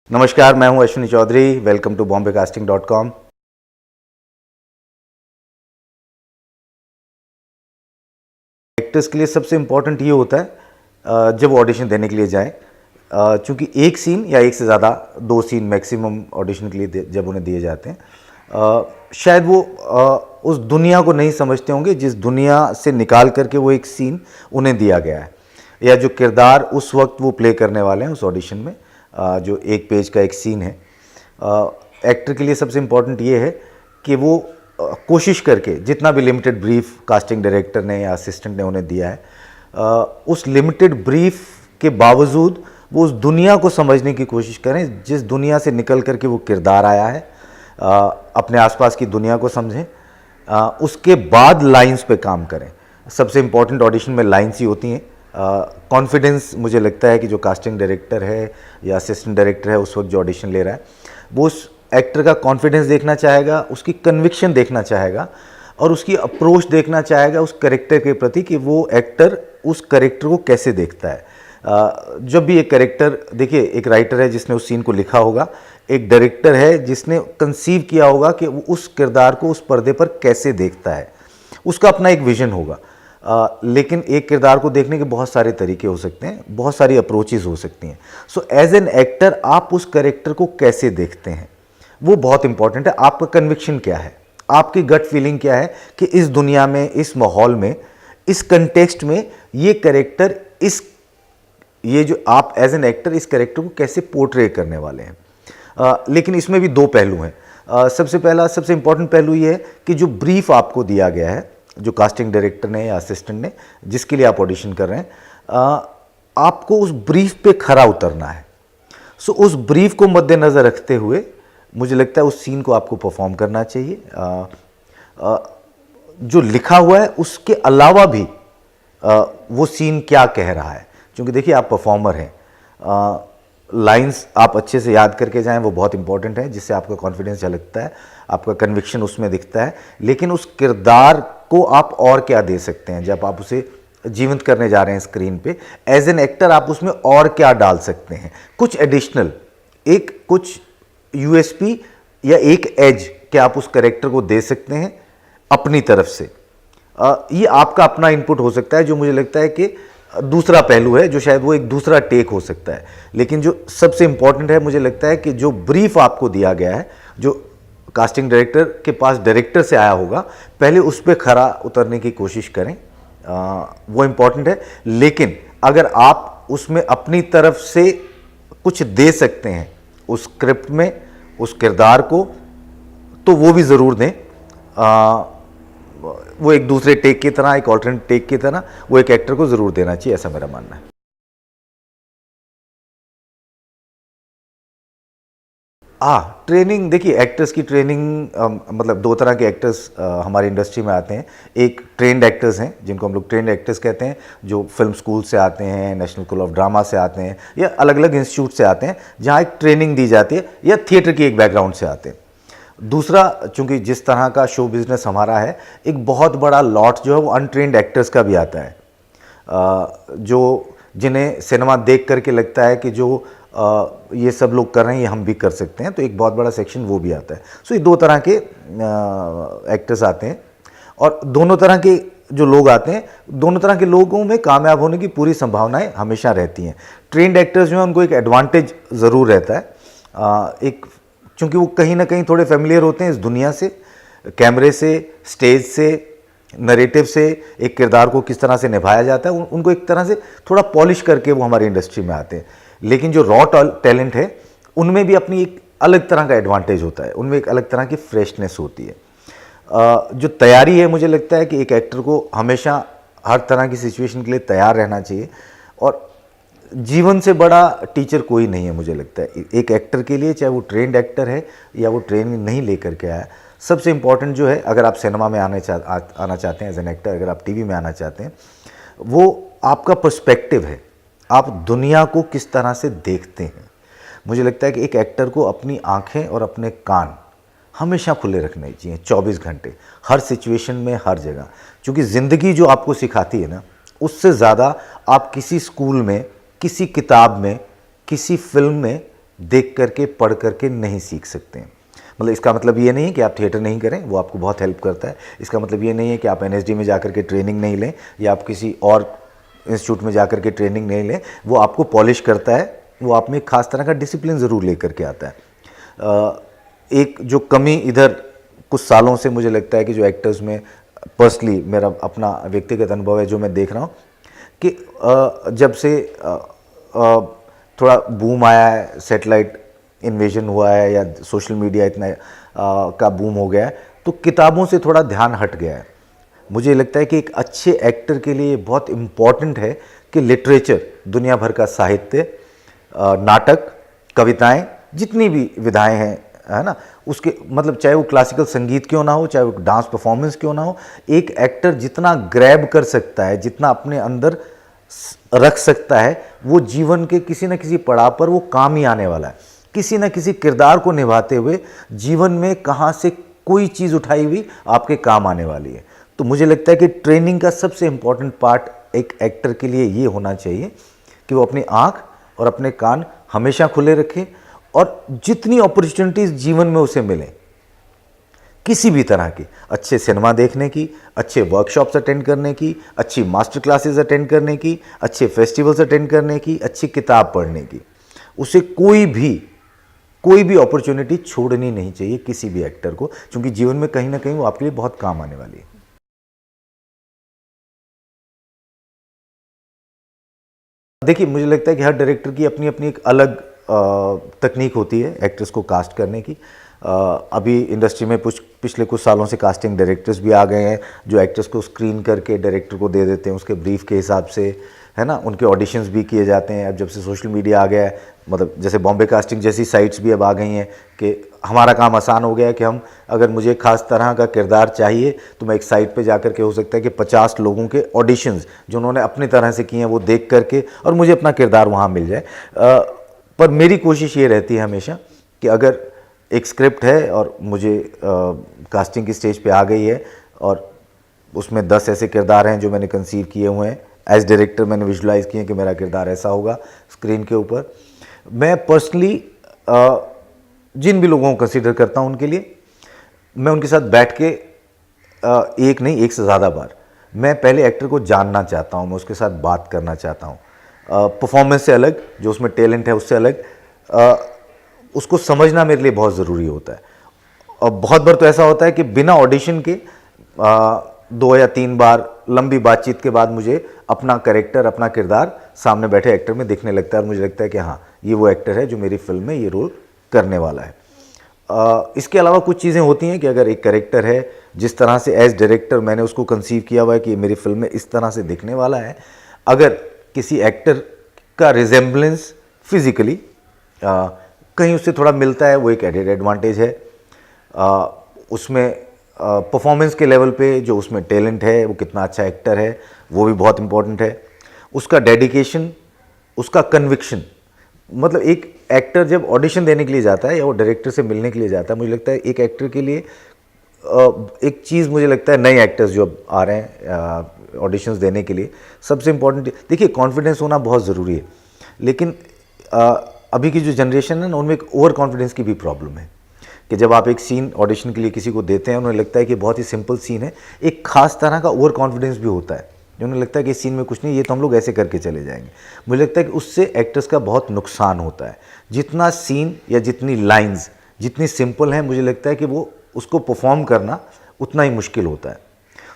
नमस्कार, मैं हूं Ashwini Chaudhary. Welcome to bombaycasting.com। Actors के लिए सबसे इम्पॉर्टेंट ये होता है जब ऑडिशन देने के लिए जाएं, चूँकि एक सीन या एक से ज़्यादा 2 सीन मैक्सिमम ऑडिशन के लिए जब उन्हें दिए जाते हैं, शायद वो उस दुनिया को नहीं समझते होंगे जिस दुनिया से निकाल करके वो एक सीन उन्हें दिया गया है, या जो किरदार उस वक्त वो प्ले करने वाले हैं उस ऑडिशन में, जो एक पेज का एक सीन है। एक्टर के लिए सबसे इम्पॉर्टेंट ये है कि वो कोशिश करके जितना भी लिमिटेड ब्रीफ कास्टिंग डायरेक्टर ने या असिस्टेंट ने उन्हें दिया है, उस लिमिटेड ब्रीफ के बावजूद वो उस दुनिया को समझने की कोशिश करें जिस दुनिया से निकल करके वो किरदार आया है। अपने आसपास की दुनिया को समझें, उसके बाद लाइंस पे काम करें। सबसे इम्पॉर्टेंट ऑडिशन में लाइंस ही होती हैं। कॉन्फिडेंस मुझे लगता है कि जो कास्टिंग डायरेक्टर है या असिस्टेंट डायरेक्टर है उस वक्त जो ऑडिशन ले रहा है, वो उस एक्टर का कॉन्फिडेंस देखना चाहेगा, उसकी कन्विक्शन देखना चाहेगा और उसकी अप्रोच देखना चाहेगा उस कैरेक्टर के प्रति कि वो एक्टर उस कैरेक्टर को कैसे देखता है। जब भी एक कैरेक्टर, देखिए, एक राइटर है जिसने उस सीन को लिखा होगा, एक डायरेक्टर है जिसने कंसीव किया होगा कि वो उस किरदार को उस पर्दे पर कैसे देखता है, उसका अपना एक विजन होगा। लेकिन एक किरदार को देखने के बहुत सारे तरीके हो सकते हैं, बहुत सारी अप्रोचेस हो सकती हैं। सो एज एन एक्टर आप उस कैरेक्टर को कैसे देखते हैं वो बहुत इंपॉर्टेंट है। आपका कन्विक्शन क्या है, आपकी गट फीलिंग क्या है कि इस दुनिया में, इस माहौल में, इस कंटेक्स्ट में ये कैरेक्टर, ये जो आप एज एन एक्टर इस कैरेक्टर को कैसे पोर्ट्रे करने वाले हैं। लेकिन इसमें भी 2 पहलू हैं। सबसे इंपॉर्टेंट पहलू ये है कि जो ब्रीफ आपको दिया गया है, जो कास्टिंग डायरेक्टर ने या असिस्टेंट ने, जिसके लिए आप ऑडिशन कर रहे हैं, आपको उस ब्रीफ पे खरा उतरना है। सो उस ब्रीफ को मद्देनज़र रखते हुए मुझे लगता है उस सीन को आपको परफॉर्म करना चाहिए। जो लिखा हुआ है उसके अलावा भी वो सीन क्या कह रहा है, क्योंकि देखिए आप परफॉर्मर हैं। लाइंस आप अच्छे से याद करके जाएं, वो बहुत इंपॉर्टेंट है, जिससे आपका कॉन्फिडेंस झलकता है, आपका कन्विक्शन उसमें दिखता है। लेकिन उस किरदार को आप और क्या दे सकते हैं जब आप उसे जीवंत करने जा रहे हैं स्क्रीन पे, एज एन एक्टर आप उसमें और क्या डाल सकते हैं, कुछ एडिशनल, कुछ यूएसपी या एक एज क्या आप उस कैरेक्टर को दे सकते हैं अपनी तरफ से। ये आपका अपना इनपुट हो सकता है, जो मुझे लगता है कि दूसरा पहलू है, जो शायद वो एक दूसरा टेक हो सकता है। लेकिन जो सबसे इंपॉर्टेंट है, मुझे लगता है कि जो ब्रीफ आपको दिया गया है, जो कास्टिंग डायरेक्टर के पास डायरेक्टर से आया होगा, पहले उस पर खरा उतरने की कोशिश करें। वो इम्पॉर्टेंट है। लेकिन अगर आप उसमें अपनी तरफ से कुछ दे सकते हैं उस स्क्रिप्ट में, उस किरदार को, तो वो भी ज़रूर दें। वो एक दूसरे टेक की तरह, एक ऑल्टरनेट टेक की तरह वो एक एक्टर को ज़रूर देना चाहिए, ऐसा मेरा मानना है। ट्रेनिंग, देखिए, एक्टर्स की ट्रेनिंग, मतलब 2 तरह के एक्टर्स हमारी इंडस्ट्री में आते हैं। एक ट्रेंड एक्टर्स हैं, जिनको हम लोग ट्रेंड एक्टर्स कहते हैं, जो फिल्म स्कूल से आते हैं, नेशनल स्कूल ऑफ ड्रामा से आते हैं, या अलग अलग इंस्टीट्यूट से आते हैं जहाँ एक ट्रेनिंग दी जाती है, या थिएटर की एक बैकग्राउंड से आते हैं। दूसरा, चूंकि जिस तरह का शो बिजनेस हमारा है, एक बहुत बड़ा लॉट जो है वो अनट्रेंड एक्टर्स का भी आता है, जिन्हें सिनेमा देख करके लगता है कि जो ये सब लोग कर रहे हैं ये हम भी कर सकते हैं, तो एक बहुत बड़ा सेक्शन वो भी आता है। सो ये 2 तरह के एक्टर्स आते हैं, और दोनों तरह के जो लोग आते हैं, दोनों तरह के लोगों में कामयाब होने की पूरी संभावनाएं हमेशा रहती हैं। ट्रेंड एक्टर्स जो हैं उनको एक एडवांटेज ज़रूर रहता है, चूँकि वो कहीं ना कहीं थोड़े फेमिलियर होते हैं इस दुनिया से, कैमरे से, स्टेज से, नरेटिव से, एक किरदार को किस तरह से निभाया जाता है, उनको एक तरह से थोड़ा पॉलिश करके वो हमारी इंडस्ट्री में आते हैं। लेकिन जो रॉ टैलेंट है उनमें भी अपनी एक अलग तरह का एडवांटेज होता है, उनमें एक अलग तरह की फ्रेशनेस होती है। जो तैयारी है, मुझे लगता है कि एक एक्टर को हमेशा हर तरह की सिचुएशन के लिए तैयार रहना चाहिए, और जीवन से बड़ा टीचर कोई नहीं है मुझे लगता है एक एक्टर के लिए, चाहे वो ट्रेंड एक्टर है या वो ट्रेनिंग नहीं लेकर के आया। सबसे इम्पॉर्टेंट जो है, अगर आप सिनेमा में आना चाहते हैं एज एन एक्टर, अगर आप टीवी में आना चाहते हैं, वो आपका पर्सपेक्टिव है, आप दुनिया को किस तरह से देखते हैं। मुझे लगता है कि एक एक्टर को अपनी आंखें और अपने कान हमेशा खुले रखने चाहिए 24 घंटे, हर सिचुएशन में, हर जगह। क्योंकि ज़िंदगी जो आपको सिखाती है ना, उससे ज़्यादा आप किसी स्कूल में, किसी किताब में, किसी फिल्म में देख करके पढ़ करके नहीं सीख सकते हैं। मतलब इसका मतलब ये नहीं कि आप थिएटर नहीं करें, वो आपको बहुत हेल्प करता है। इसका मतलब ये नहीं है कि आप एनएसडी में जाकर के ट्रेनिंग नहीं लें या आप किसी और इंस्टीट्यूट में जाकर के ट्रेनिंग नहीं लें। वो आपको पॉलिश करता है, वो आप में एक खास तरह का डिसिप्लिन ज़रूर लेकर के आता है। एक जो कमी इधर कुछ सालों से मुझे लगता है कि जो एक्टर्स में पर्सनली मेरा अपना व्यक्तिगत अनुभव है, जो मैं देख रहा हूँ कि जब से थोड़ा बूम आया है, सैटेलाइट इन्वेजन हुआ है या सोशल मीडिया इतना का बूम हो गया है, तो किताबों से थोड़ा ध्यान हट गया है। मुझे लगता है कि एक अच्छे एक्टर के लिए बहुत इम्पॉर्टेंट है कि लिटरेचर, दुनिया भर का साहित्य, नाटक, कविताएं, जितनी भी विधाएं हैं, है ना, उसके मतलब चाहे वो क्लासिकल संगीत क्यों ना हो, चाहे वो डांस परफॉर्मेंस क्यों ना हो, एक एक्टर जितना ग्रैब कर सकता है, जितना अपने अंदर रख सकता है, वो जीवन के किसी न किसी पड़ाव पर वो काम ही आने वाला है। किसी न किसी किरदार को निभाते हुए जीवन में कहाँ से कोई चीज़ उठाई हुई आपके काम आने वाली है। तो मुझे लगता है कि ट्रेनिंग का सबसे इम्पॉर्टेंट पार्ट एक एक्टर के लिए ये होना चाहिए कि वो अपनी आँख और अपने कान हमेशा खुले रखे और जितनी अपॉर्चुनिटीज़ जीवन में उसे मिलें, किसी भी तरह की, अच्छे सिनेमा देखने की, अच्छे वर्कशॉप्स अटेंड करने की, अच्छी मास्टर क्लासेस अटेंड करने की, अच्छे फेस्टिवल्स अटेंड करने की, अच्छी किताब पढ़ने की, उसे कोई भी अपॉर्चुनिटी छोड़नी नहीं चाहिए किसी भी एक्टर को, क्योंकि जीवन में कहीं ना कहीं वो आपके लिए बहुत काम आने वाली है। देखिए, मुझे लगता है कि हर डायरेक्टर की अपनी अपनी एक अलग तकनीक होती है एक्टर्स को कास्ट करने की। अभी इंडस्ट्री में पिछले कुछ सालों से कास्टिंग डायरेक्टर्स भी आ गए हैं जो एक्टर्स को स्क्रीन करके डायरेक्टर को दे देते हैं उसके ब्रीफ के हिसाब से, है ना। उनके ऑडिशंस भी किए जाते हैं। अब जब से सोशल मीडिया आ गया है, मतलब जैसे बॉम्बे कास्टिंग जैसी साइट्स भी अब आ गई हैं कि हमारा काम आसान हो गया है कि हम अगर मुझे खास तरह का किरदार चाहिए तो मैं एक साइट पे जाकर के, हो सकता है कि 50 लोगों के ऑडिशंस जो उन्होंने अपनी तरह से किए हैं वो देख करके और मुझे अपना किरदार वहाँ मिल जाए। पर मेरी कोशिश ये रहती है हमेशा कि अगर एक स्क्रिप्ट है और मुझे कास्टिंग की स्टेज पे आ गई है और उसमें 10 ऐसे किरदार हैं जो मैंने कंसीव किए हुए हैं, एज डायरेक्टर मैंने विजुलाइज किए कि मेरा किरदार ऐसा होगा स्क्रीन के ऊपर, मैं पर्सनली जिन भी लोगों को कंसीडर करता हूं उनके लिए मैं उनके साथ बैठ के एक नहीं, एक से ज़्यादा बार मैं पहले एक्टर को जानना चाहता हूं, मैं उसके साथ बात करना चाहता हूं। परफॉर्मेंस से अलग, जो उसमें टैलेंट है उससे अलग, उसको समझना मेरे लिए बहुत ज़रूरी होता है। और बहुत बार तो ऐसा होता है कि बिना ऑडिशन के 2 या 3 बार लंबी बातचीत के बाद मुझे अपना कैरेक्टर, अपना किरदार सामने बैठे एक्टर में दिखने लगता है और मुझे लगता है कि हाँ, ये वो एक्टर है जो मेरी फिल्म में ये रोल करने वाला है। इसके अलावा कुछ चीज़ें होती हैं कि अगर एक कैरेक्टर है, जिस तरह से एज डायरेक्टर मैंने उसको कंसीव किया हुआ है कि मेरी फिल्म में इस तरह से दिखने वाला है, अगर किसी एक्टर का रिजेम्बलेंस फिजिकली कहीं उससे थोड़ा मिलता है, वो एक एडेड एडवांटेज है। उसमें परफॉर्मेंस के लेवल पे जो उसमें टैलेंट है, वो कितना अच्छा एक्टर है, वो भी बहुत इंपॉर्टेंट है। उसका डेडिकेशन, उसका कन्विक्शन, मतलब एक एक्टर जब ऑडिशन देने के लिए जाता है या वो डायरेक्टर से मिलने के लिए जाता है, मुझे लगता है एक एक्टर के लिए एक चीज़ मुझे लगता है नए एक्टर्स जो अब आ रहे हैं ऑडिशंस देने के लिए, सबसे इम्पॉर्टेंट, देखिए कॉन्फिडेंस होना बहुत ज़रूरी है, लेकिन अभी की जो जनरेशन है ना, उनमें एक ओवर कॉन्फिडेंस की भी प्रॉब्लम है कि जब आप एक सीन ऑडिशन के लिए किसी को देते हैं, उन्हें लगता है कि बहुत ही सिंपल सीन है, एक खास तरह का ओवर कॉन्फिडेंस भी होता है जो उन्हें लगता है कि इस सीन में कुछ नहीं, ये तो हम लोग ऐसे करके चले जाएंगे। मुझे लगता है कि उससे एक्टर्स का बहुत नुकसान होता है। जितना सीन या जितनी लाइंस जितनी सिंपल हैं, मुझे लगता है कि वो उसको परफॉर्म करना उतना ही मुश्किल होता है।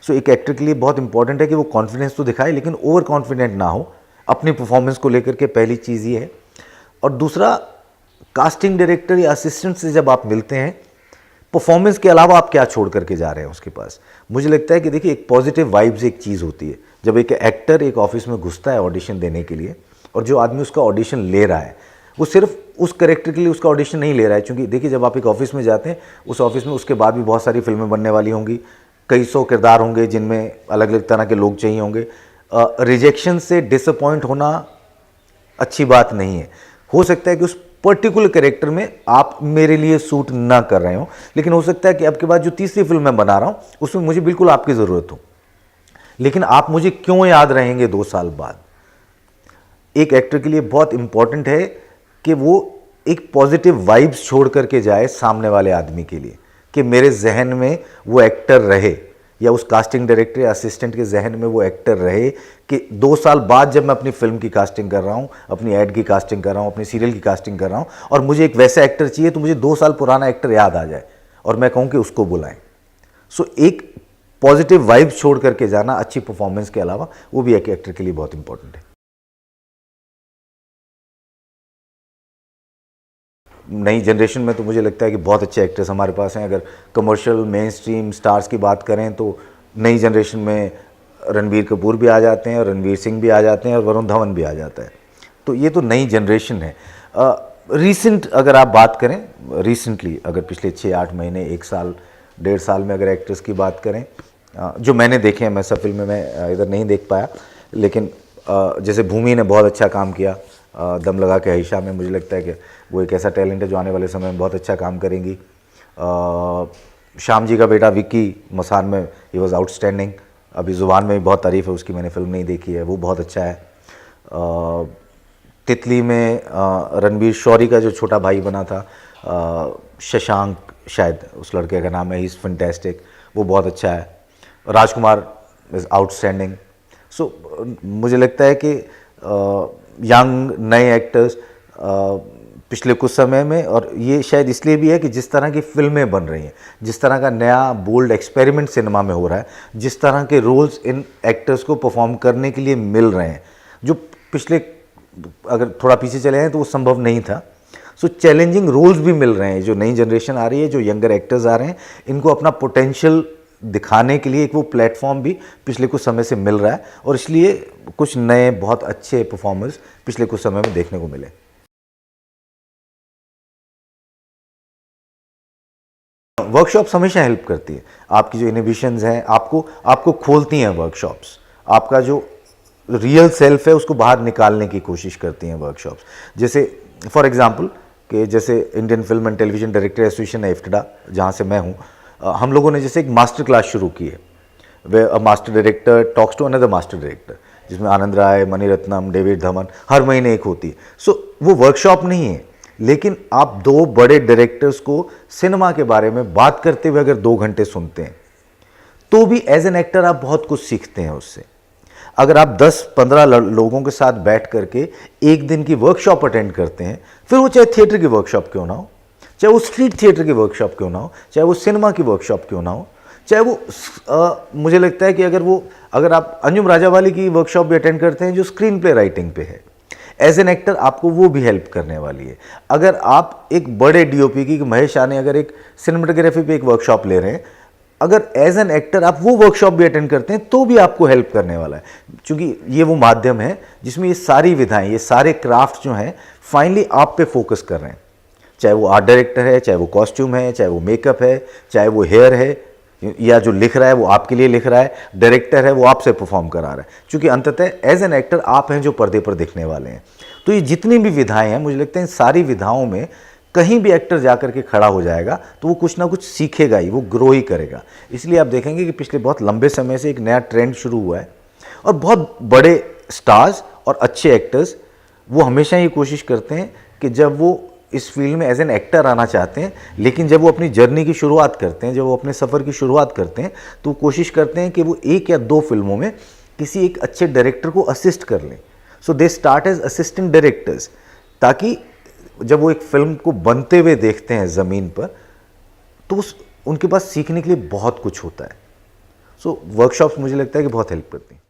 सो एक एक्टर के लिए बहुत इंपॉर्टेंट है कि वो कॉन्फिडेंस तो दिखाए लेकिन ओवर कॉन्फिडेंट ना हो अपनी परफॉर्मेंस को लेकर के, पहली चीज़ ये है। और दूसरा, कास्टिंग डायरेक्टर या असिस्टेंट से जब आप मिलते हैं, परफॉर्मेंस के अलावा आप क्या छोड़ करके जा रहे हैं उसके पास। मुझे लगता है कि देखिए, एक पॉजिटिव वाइब्स एक चीज़ होती है। जब एक एक्टर एक ऑफिस में घुसता है ऑडिशन देने के लिए, और जो आदमी उसका ऑडिशन ले रहा है वो सिर्फ उस कैरेक्टर के लिए उसका ऑडिशन नहीं ले रहा है, क्योंकि देखिए जब आप एक ऑफिस में जाते हैं, उस ऑफिस में उसके बाद भी बहुत सारी फिल्में बनने वाली होंगी, कई सौ किरदार होंगे जिनमें अलग अलग तरह के लोग चाहिए होंगे। रिजेक्शन से डिसअपॉइंट होना अच्छी बात नहीं है। हो सकता है कि उस पर्टिकुलर कैरेक्टर में आप मेरे लिए सूट ना कर रहे हो, लेकिन हो सकता है कि अब के बाद जो तीसरी फिल्म मैं बना रहा हूं उसमें मुझे बिल्कुल आपकी ज़रूरत हो, लेकिन आप मुझे क्यों याद रहेंगे 2 साल बाद। एक एक्टर के लिए बहुत इंपॉर्टेंट है कि वो एक पॉजिटिव वाइब्स छोड़ करके जाए सामने वाले आदमी के लिए, कि मेरे जहन में वो एक्टर रहे, या उस कास्टिंग डायरेक्टर या असिस्टेंट के जहन में वो एक्टर रहे कि 2 साल बाद जब मैं अपनी फिल्म की कास्टिंग कर रहा हूँ, अपनी एड की कास्टिंग कर रहा हूँ, अपनी सीरियल की कास्टिंग कर रहा हूँ, और मुझे एक वैसा एक्टर चाहिए, तो मुझे 2 साल पुराना एक्टर याद आ जाए और मैं कहूँ कि उसको बुलाएं। सो एक पॉजिटिव वाइब्स छोड़ करके जाना अच्छी परफॉर्मेंस के अलावा, वो भी एक एक्टर के लिए बहुत इंपॉर्टेंट है। नई जनरेशन में तो मुझे लगता है कि बहुत अच्छे एक्टर्स हमारे पास हैं। अगर कमर्शियल मेन स्ट्रीम स्टार्स की बात करें तो नई जनरेशन में रणबीर कपूर भी आ जाते हैं, और रणवीर सिंह भी आ जाते हैं, और वरुण धवन भी आ जाता है। तो ये तो नई जनरेशन है। रीसेंट अगर आप बात करें, रिसेंटली अगर पिछले 6-8 महीने, 1 साल, 1.5 साल में अगर एक्टर्स की बात करें जो मैंने देखे हैं, मैं सब फिल्में मैं इधर नहीं देख पाया, लेकिन जैसे भूमि ने बहुत अच्छा काम किया दम लगा के आयशा में। मुझे लगता है कि वो एक ऐसा टैलेंट है जो आने वाले समय में बहुत अच्छा काम करेंगी। श्याम जी का बेटा विक्की मसान में ही वॉज आउटस्टैंडिंग। अभी ज़ुबान में भी बहुत तारीफ़ है उसकी, मैंने फिल्म नहीं देखी है, वो बहुत अच्छा है। तितली में रणबीर शौरी का जो छोटा भाई बना था, शशांक शायद उस लड़के का नाम है, ही इज़ फैंटास्टिक, वो बहुत अच्छा है। राजकुमार इज़ आउटस्टैंडिंग। सो मुझे लगता है कि यंग नए एक्टर्स पिछले कुछ समय में, और ये शायद इसलिए भी है कि जिस तरह की फिल्में बन रही हैं, जिस तरह का नया बोल्ड एक्सपेरिमेंट सिनेमा में हो रहा है, जिस तरह के रोल्स इन एक्टर्स को परफॉर्म करने के लिए मिल रहे हैं, जो पिछले अगर थोड़ा पीछे चले हैं तो वो संभव नहीं था। सो चैलेंजिंग रोल्स भी मिल रहे हैं। जो नई जनरेशन आ रही है, जो यंगर एक्टर्स आ रहे हैं, इनको अपना पोटेंशियल दिखाने के लिए एक वो प्लेटफॉर्म भी पिछले कुछ समय से मिल रहा है, और इसलिए कुछ नए बहुत अच्छे परफॉर्मर्स पिछले कुछ समय में देखने को मिले। वर्कशॉप्स हमेशा हेल्प करती है। आपकी जो इनहिबिशंस हैं, आपको खोलती हैं वर्कशॉप्स। आपका जो रियल सेल्फ है उसको बाहर निकालने की कोशिश करती हैं वर्कशॉप्स। जैसे फॉर एग्जांपल कि जैसे Indian film and television director association है, इफ्टडा, जहाँ से मैं हूँ, हम लोगों ने जैसे एक मास्टर क्लास शुरू की है, way a master director talks to another master director, जिसमें आनंद राय, मणिरत्नम, डेविड धमन, हर महीने एक होती है। सो वो वर्कशॉप नहीं है, लेकिन आप 2 बड़े डायरेक्टर्स को सिनेमा के बारे में बात करते हुए अगर 2 घंटे सुनते हैं, तो भी एज एन एक्टर आप बहुत कुछ सीखते हैं उससे। अगर आप 10-15 लोगों के साथ बैठ करके एक दिन की वर्कशॉप अटेंड करते हैं, फिर वो चाहे थिएटर की वर्कशॉप क्यों ना हो, चाहे वो स्ट्रीट थिएटर की वर्कशॉप क्यों ना हो, चाहे वो सिनेमा की वर्कशॉप क्यों ना हो, चाहे वो मुझे लगता है कि अगर आप अंजुम राजावाली की वर्कशॉप भी अटेंड करते हैं जो स्क्रीन प्ले राइटिंग पे है, एज एन एक्टर आपको वो भी हेल्प करने वाली है। अगर आप एक बड़े डीओपी की, महेश शाह ने अगर एक सिनेमेटोग्राफी पे एक वर्कशॉप ले रहे हैं, अगर एज एन एक्टर आप वो वर्कशॉप भी अटेंड करते हैं तो भी आपको हेल्प करने वाला है, क्योंकि ये वो माध्यम है जिसमें ये सारी विधाएं, ये सारे क्राफ्ट जो हैं फाइनली आप पे फोकस कर रहे हैं। चाहे वो आर्ट डायरेक्टर है, चाहे वो कॉस्ट्यूम है, चाहे वो मेकअप है, चाहे वो हेयर है, या जो लिख रहा है वो आपके लिए लिख रहा है, डायरेक्टर है वो आपसे परफॉर्म करा रहा है, क्योंकि अंततः एज एन एक्टर आप हैं जो पर्दे पर दिखने वाले हैं। तो ये जितनी भी विधाएं हैं, मुझे लगता है इन सारी विधाओं में कहीं भी एक्टर जाकर के खड़ा हो जाएगा तो वो कुछ ना कुछ सीखेगा ही, वो ग्रो ही करेगा। इसलिए आप देखेंगे कि पिछले बहुत लंबे समय से एक नया ट्रेंड शुरू हुआ है, और बहुत बड़े स्टार्स और अच्छे एक्टर्स वो हमेशा ये कोशिश करते हैं कि जब वो इस फील्ड में एज एन एक्टर आना चाहते हैं, लेकिन जब वो अपनी जर्नी की शुरुआत करते हैं, जब वो अपने सफ़र की शुरुआत करते हैं, तो वो कोशिश करते हैं कि वो 1 या 2 फिल्मों में किसी एक अच्छे डायरेक्टर को असिस्ट कर लें। So they start as assistant directors, ताकि जब वो एक फिल्म को बनते हुए देखते हैं ज़मीन पर, तो उनके पास सीखने के लिए बहुत कुछ होता है। सो वर्कशॉप्स मुझे लगता है कि बहुत हेल्प करती हैं।